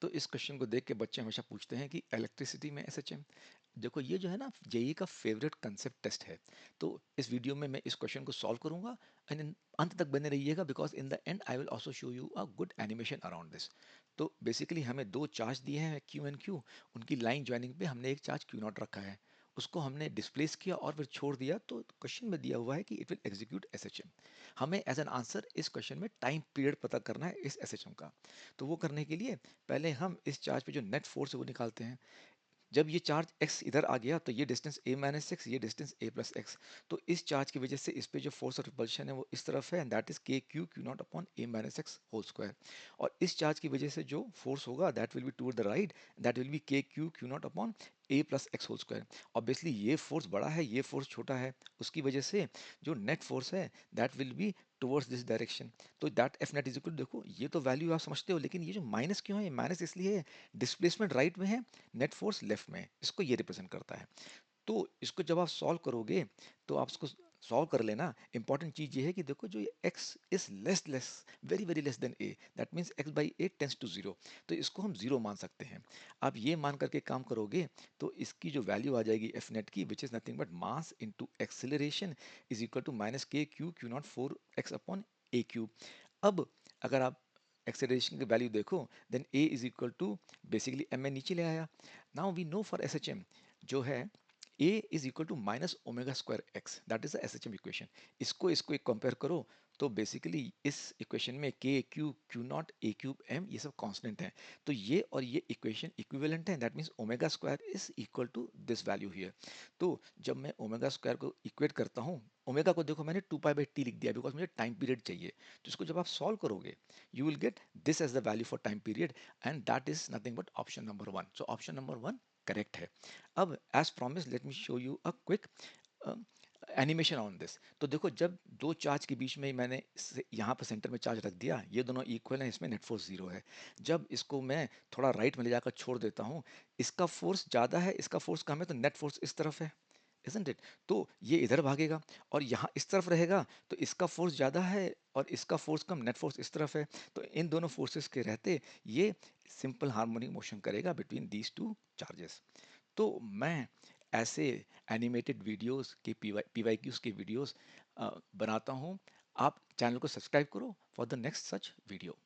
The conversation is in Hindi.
तो इस क्वेश्चन को देख के बच्चे हमेशा पूछते हैं कि इलेक्ट्रिसिटी में एसएचएम। देखो ये जो है ना जेई का फेवरेट कंसेप्ट टेस्ट है। तो इस वीडियो में मैं इस क्वेश्चन को सॉल्व करूंगा एंड अंत तक बने रहिएगा because in the and I will also show you a good animation around this. तो बेसिकली हमें दो चार्ज दिए हैं क्यू एंड क्यू। उनकी लाइन ज्वाइनिंग पे हमने एक चार्ज क्यू नॉट रखा है, उसको हमने डिस्प्लेस किया और फिर छोड़ दिया। तो क्वेश्चन में दिया हुआ है कि इट विल एग्जीक्यूट एसएचएम। हमें एज एन आंसर इस क्वेश्चन में टाइम पीरियड पता करना है इस एसएचएम का। तो वो करने के लिए पहले हम इस चार्ज पे जो नेट फोर्स है वो निकालते हैं। जब ये चार्ज x इधर आ गया तो ये डिस्टेंस a माइनस एक्स, ये डिस्टेंस a प्लस एक्स। तो इस चार्ज की वजह से इस पे जो फोर्स ऑफ रिपल्शन है वो इस तरफ है and that is k Q Q not upon a minus x whole square. और इस चार्ज की वजह से जो फोर्स होगा that will be toward the right, that will be k Q Q not upon a plus x whole square. Obviously ये फोर्स बड़ा है, ये फोर्स छोटा है, उसकी वजह से जो नेट फोर्स है that will be towards this direction. तो that F net is equal, देखो ये तो वैल्यू आप समझते हो, लेकिन ये जो माइनस क्यों है, माइनस इसलिए है डिस्प्लेसमेंट राइट में है, नेट फोर्स लेफ्ट में है, इसको ये रिप्रेजेंट करता है। तो इसको जब आप सॉल्व करोगे तो आप इसको सॉल्व कर लेना। इंपॉर्टेंट चीज ये है कि देखो जो ये x is less very very less than a, that means x by a tends to zero. तो इसको हम जीरो मान सकते हैं। आप ये मान करके काम करोगे तो इसकी जो वैल्यू आ जाएगी एफ नेट की, which is nothing but mass into acceleration is equal to minus k Q Q not four x upon a cube. अब अगर आप एक्सेलरेशन की वैल्यू देखो then a is equal to basically m में नीचे ले आया। Now we know for S H M जो है a is equal to minus omega square x, that is the S H M equation. इसको एक कंपेयर करो तो बेसिकली इस इक्वेशन में K Q Q naught a cube M ये सब कांस्टेंट हैं। तो ये और ये इक्वेशन इक्विवेलेंट है, that means omega square is equal to this value here. तो जब मैं ओमेगा स्क्वायर को इक्वेट करता हूँ, ओमेगा को देखो मैंने 2 पाई बाई टी लिख दिया बिकॉज मुझे टाइम पीरियड चाहिए। तो इसको जब आप सॉल्व करोगे you will get this as the value for time period and that is nothing but option number one. So option number one correct है। अब as promise let me show you a quick animation on this. तो देखो जब दो चार्ज के बीच में मैंने यहाँ पर सेंटर में चार्ज रख दिया, ये दोनों इक्वल हैं, इसमें नेट फोर्स जीरो है। जब इसको मैं थोड़ा राइट में ले जाकर छोड़ देता हूँ, इसका फोर्स ज़्यादा है, इसका फोर्स कम है, तो नेट फोर्स इस तरफ है, isn't it? तो ये इधर भागेगा और यहाँ इस तरफ रहेगा तो इसका फोर्स ज़्यादा है और इसका फोर्स कम, नेट फोर्स इस तरफ है। तो इन दोनों फोर्सेस के रहते ये सिंपल हार्मोनिक मोशन करेगा बिटवीन दीज टू चार्जेस। तो मैं ऐसे एनिमेटेड वीडियोस के पी वाई क्यूज़ के वीडियोस बनाता हूँ। आप चैनल को सब्सक्राइब करो for the next such video.